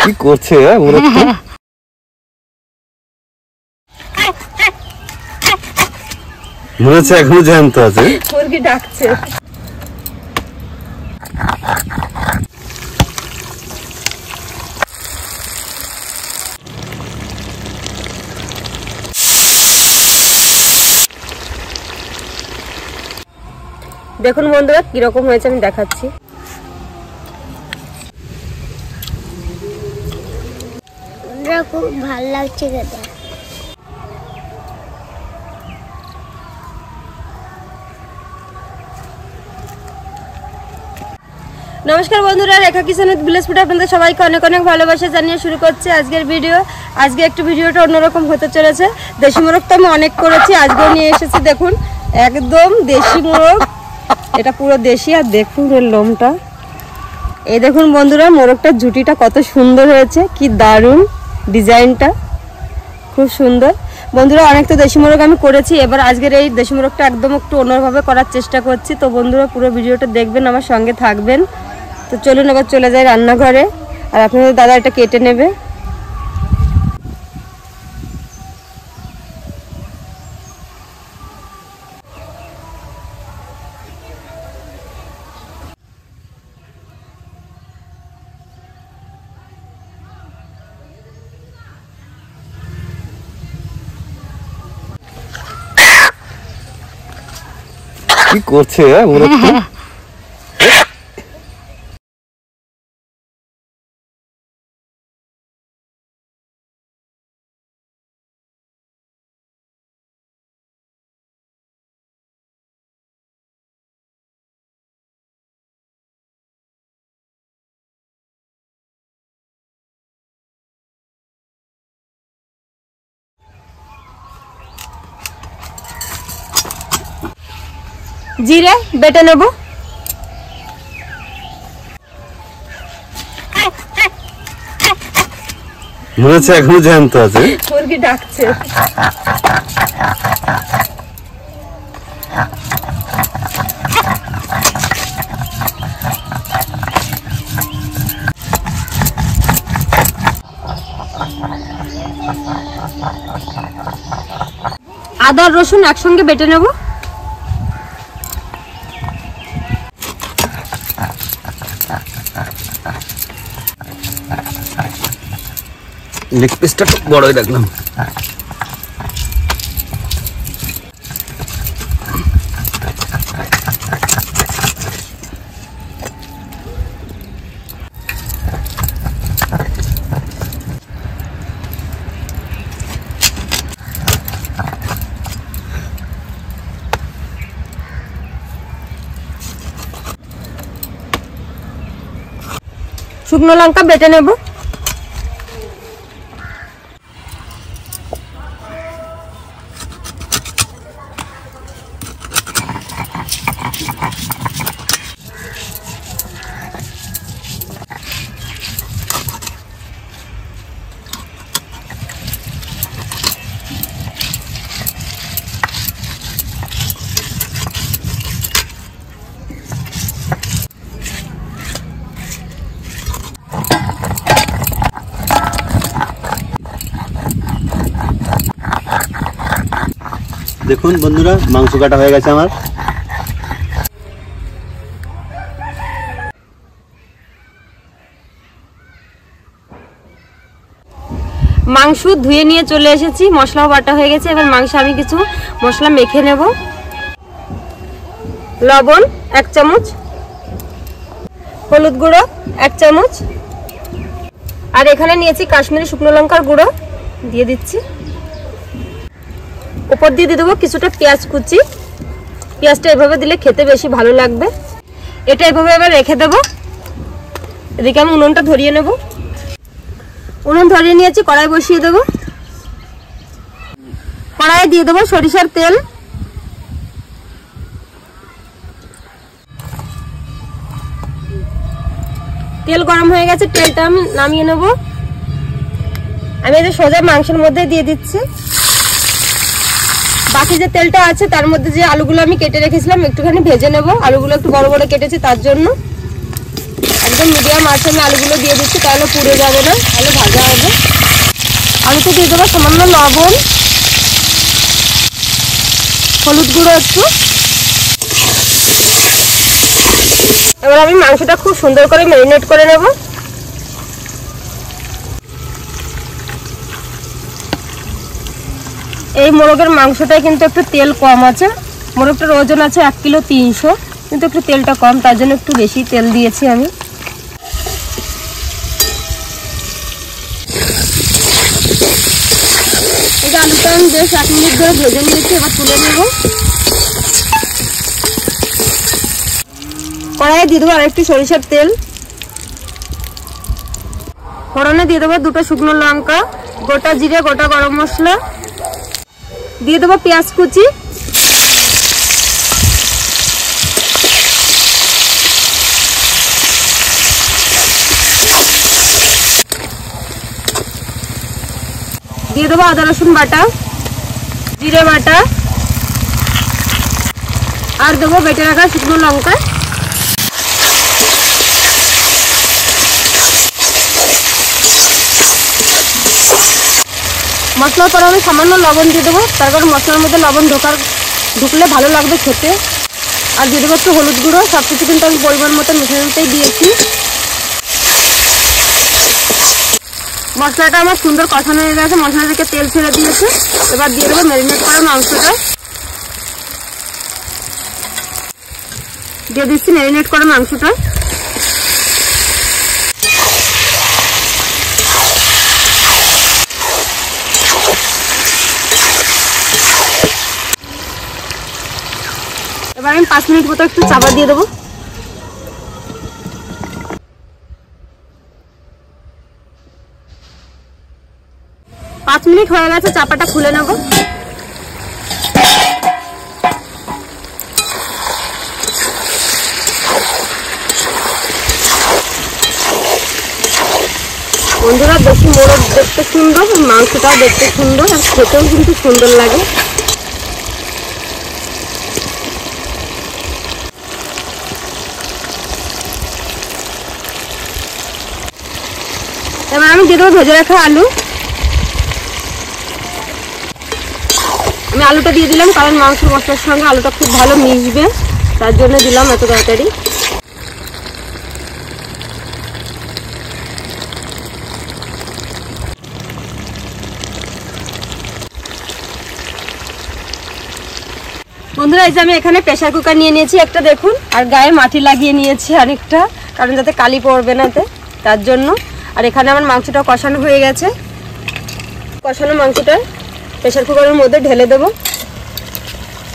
কি করছে মনে হচ্ছে এখনো জ্যান্ত আছে। মুরগি ডাকছে। দেখুন বন্ধুরা কিরকম হয়েছে আমি দেখাচ্ছি। খুব ভালো লাগছে খেতে। নমস্কার বন্ধুরা, রেখা কিচেন উইথ ভিলেজ ফুড আপনাদের সবাইকে অনেক অনেক ভালোবাসা জানিয়ে শুরু করছি আজকের ভিডিও। আজকে একটু ভিডিওটা অন্যরকম হতে চলেছে। দেশি মোরগ তো আমি অনেক করেছি, আজকেও নিয়ে এসেছি। দেখুন একদম দেশি মোরগ, এটা পুরো দেশি। আর দেখুন এর লোমটা, এই দেখুন বন্ধুরা মোরগটার জুটিটা কত সুন্দর হয়েছে, কি দারুণ ডিজাইনটা, খুব সুন্দর। বন্ধুরা অনেক তো দেশি মোরগ আমি করেছি, এবার আজকের এই দেশি মোরগটা একদম একটু অন্যভাবে করার চেষ্টা করছি। তো বন্ধুরা পুরো ভিডিওটা দেখবেন, আমার সঙ্গে থাকবেন। তো চলুন এবার চলে যাই রান্নাঘরে, আর আপনাদের দাদা এটা কেটে নেবে। কি করছে মোরগটা? জিরে বেটে নেব। মনে হচ্ছে এখনো জ্যান্ত আছে। মুরগি ডাকছে। আদা রসুন একসঙ্গে বেটে নেব। লেগ পিসটা তো বড়ই রাখলাম। শুকনো লঙ্কা বেটে নেব। দেখুন বন্ধুরা মাংস কাটা হয়ে গেছে আমার। মাংস ধুয়ে নিয়ে চলে এসেছি, মশলাও বাটা হয়ে গেছে। এবার মাংসে আমি কিছু মশলা মেখে নেব। লবণ 1 চামচ, হলুদ গুঁড়ো 1 চামচ, আর এখানে নিয়েছি কাশ্মীরি শুকনো লঙ্কার গুঁড়ো, দিয়ে দিচ্ছি। উপর দিয়ে দেবো কিছুটা পেঁয়াজ কুচি। পেঁয়াজটা এভাবে দিলে খেতে বেশি ভালো লাগবে। এটা এভাবে এবার রেখে দেবো। এদিকে আমি উনুনটা ধরিয়ে নেব। উনুন ধরিয়ে নিয়েছি, কড়াই বসিয়ে দেবো। কড়াইয়ে দিয়ে দেবো সরিষার তেল। তেল গরম হয়ে গেছে, তেলটা আমি নামিয়ে নেব। আমি এই সোজা মাংসের মধ্যে দিয়ে দিচ্ছি। বাকি যে তেলটা আছে তার মধ্যে যে আলুগুলো আমি কেটে রেখেছিলাম একটুখানি ভেজে নেব। আলুগুলো একটু বড় বড় কেটেছি তার জন্য। আর একদম মিডিয়াম আছে আমি আলুগুলো দিয়ে দিচ্ছি, তাহলে পুড়ে যাবে না, তাহলে ভাজা হবে। আলুতে দিয়ে দেবো সামান্য লবণ, হলুদ গুঁড়ো একটু। এবার আমি মাংসটা খুব সুন্দর করে ম্যারিনেট করে নেব। এই মোরগের মাংসটায় কিন্তু একটু তেল কম আছে, মোরগটার ওজন আছে 1 কিলো 300, কিন্তু একটু তেলটা কম, তার জন্য একটু বেশি তেল দিয়েছি আমি। এই যে আলুটা আমি বেশ 1 মিনিট ধরে ভেজে নিয়েছি, এবার তুলে নেব। কড়াইয়ে দিয়ে দেবো আর একটু সরিষার তেল, ফোড়নে দিয়ে দেবো 2টো শুকনো লঙ্কা, গোটা জিরে, গোটা গরম মশলা, দিয়ে দেবো পেঁয়াজ কুচি, দিয়ে দেবো আদা রসুন বাটা, জিরে বাটা, আর দেবো বেটে রাখা শুকনো লঙ্কা। মশলার পরে আমি সামান্য লবণ দিয়ে দেবো, তার কারণ মশলার মধ্যে লবণ ঢুকলে ভালো লাগবে খেতে। আর দিয়ে দেবো একটু হলুদ গুঁড়ো, সব কিছু কিন্তু আমি পরিমাণ মতো মিশানোতেই দিয়েছি। মশলাটা আমার সুন্দর কষানো হয়ে গেছে, মশলা থেকে তেল ছেড়ে দিয়েছে। এবার দিয়ে দেবো ম্যারিনেট করা মাংসটা, দিয়ে দিচ্ছি ম্যারিনেট করা মাংসটা। এবার আমি 5 মিনিট মতো একটু চাপা দিয়ে দেবো। 5 মিনিট হয়ে গেছে, চাপাটা খুলে নেব। বন্ধুরা, বেশি মোরগ দেখতে সুন্দর, মাংসটাও দেখতে সুন্দর, আর খেতেও কিন্তু সুন্দর লাগে। এবার আমি দিয়ে দেবো ভেজে রাখা আলু। আমি আলুটা দিয়ে দিলাম কারণ মাংস মশলার সঙ্গে আলুটা খুব ভালো মিশবে, তার জন্য দিলাম এত তাড়াতাড়ি। বন্ধুরা, এই যে আমি এখানে প্রেসার কুকার নিয়ে নিয়েছি একটা, দেখুন, আর গায়ে মাটি লাগিয়ে নিয়েছি অনেকটা, কারণ যাতে কালি পড়বে না তার জন্য। আর এখানে আমার মাংসটা কষানো হয়ে গেছে, কষানো মাংসটা প্রেসার কুকারের মধ্যে ঢেলে দেবো।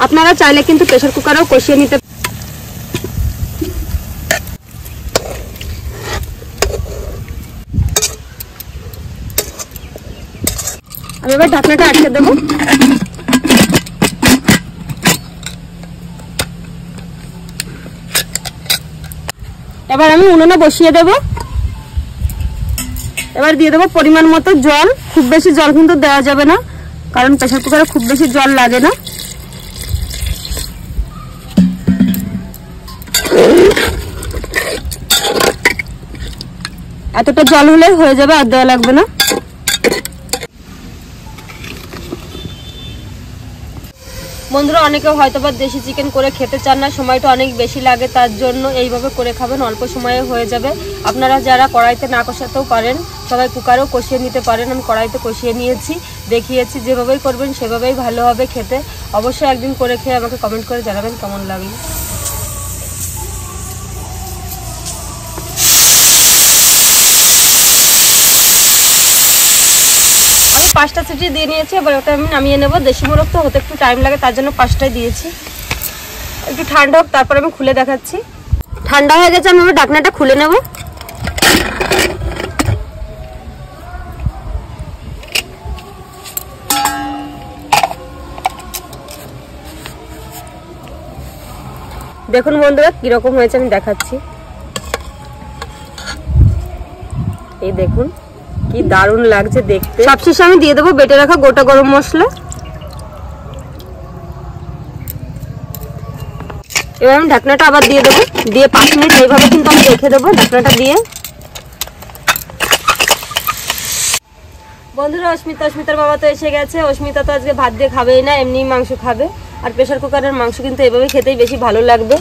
আপনারা চাইলে কিন্তু প্রেসার কুকারেও কষিয়ে নিতে। আমি এবার ঢাকনাটা আটকে দেবো। এবার আমি উনুনে বসিয়ে দেব। এবার দিয়ে দেবো পরিমাণ মতো জল, খুব বেশি জল কিন্তু দেওয়া যাবে না, কারণ প্রেসার কুকারে খুব বেশি জল লাগে না। এতটা জল হলে হয়ে যাবে, আর দেওয়া লাগবে না। বন্ধুরা, অনেকে হয়তো বা দেশি চিকেন করে খেতে চান না, সময়টা অনেক বেশি লাগে, তার জন্য এইভাবে করে খাবেন, অল্প সময়ে হয়ে যাবে। আপনারা যারা কড়াইতে না কষাতেও পারেন, সবাই কুকারেও কষিয়ে নিতে পারেন। আমি কড়াইতে কষিয়ে নিয়েছি, দেখিয়েছি, যেভাবেই করবেন সেভাবেই ভালো হবে খেতে। অবশ্যই একদিন করে খেয়ে আমাকে কমেন্ট করে জানাবেন কেমন লাগলো। আমি 5টা সিটি দিয়ে নিয়েছি, এবার ওটা আমি নামিয়ে নেব। দেশি মোরগ তো হতে একটু টাইম লাগে, তার জন্য 5টাই দিয়েছি। একটু ঠান্ডা হোক, তারপর আমি খুলে দেখাচ্ছি। ঠান্ডা হয়ে গেছে, আমি ঢাকনাটা খুলে নেব। দেখুন বন্ধুরা কিরকম হয়েছে, আমি দেখাচ্ছি। এই দেখুন কি দারুণ লাগছে দেখতে। সবশেষে আমি দিয়ে দেবো বেটে রাখা গোটা গরম মশলা। এবার আমি ঢাকনাটা আবার দিয়ে দেবো, দিয়ে 5 মিনিট এইভাবে কিন্তু আমি রেখে দেবো ঢাকনাটা দিয়ে। বন্ধুরা অস্মিতার বাবা তো এসে গেছে। অস্মিতা তো আজকে ভাত দিয়ে খাবেই না, এমনি মাংস খাবে। আর প্রেসার কুকারের মাংস কিন্তু এভাবে খেতেই বেশি ভালো লাগবে।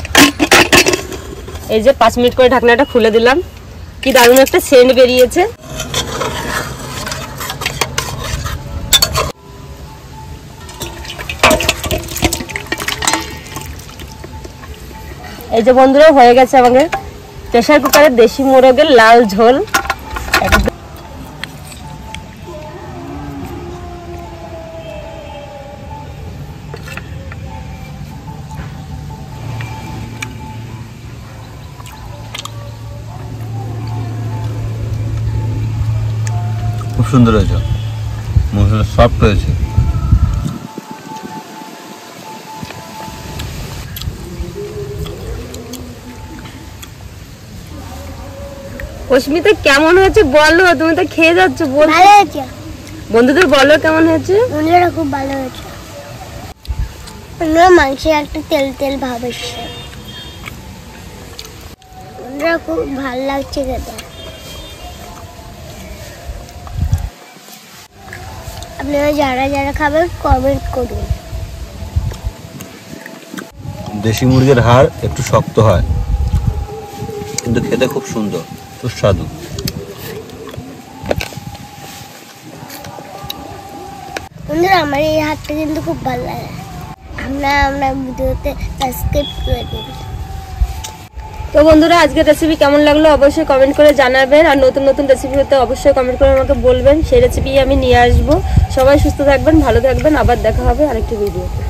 এই যে 5 মিনিট করে ঢাকনাটা খুলে দিলাম, কি দারুণ একটা সেন্ট বেরিয়েছে। এই যে বন্ধুরা হয়ে গেছে আমাদের প্রেসার কুকারের দেশি মোরগের লাল ঝোল। খুব সুন্দর হয়েছে, মশলা সফট হয়েছে। অস্মিতা কেমন হয়েছে বলো, তুমি তো খেয়ে যাচ্ছ, বল। ভালো হয়েছে বন্ধুদের বলো কেমন হয়েছে। বন্ধুরা, খুব ভালো হয়েছে। বন্ধুরা মাংসে একটা তেল তেল ভাব এসছে। বন্ধুরা খুব ভালো লাগছে খেতে। আপনারা যারা যারা খাবেন কমেন্ট করুন। দেশি মুরগির হাড় একটু শক্ত হয়, কিন্তু খেতে খুব সুন্দর, সুস্বাদু। বন্ধুরা আমার এই হাতটা কিন্তু খুব ভালো লাগে। আমরা ভিডিওতে সাবস্ক্রাইব করে দিন। তো বন্ধুরা আজকের রেসিপি কেমন লাগলো অবশ্যই কমেন্ট করে জানাবেন। আর নতুন নতুন রেসিপি হতে অবশ্যই কমেন্ট করে আমাকে বলবেন, সেই রেসিপি আমি নিয়ে আসবো। সবাই সুস্থ থাকবেন, ভালো থাকবেন, আবার দেখা হবে আরেকটি ভিডিওতে।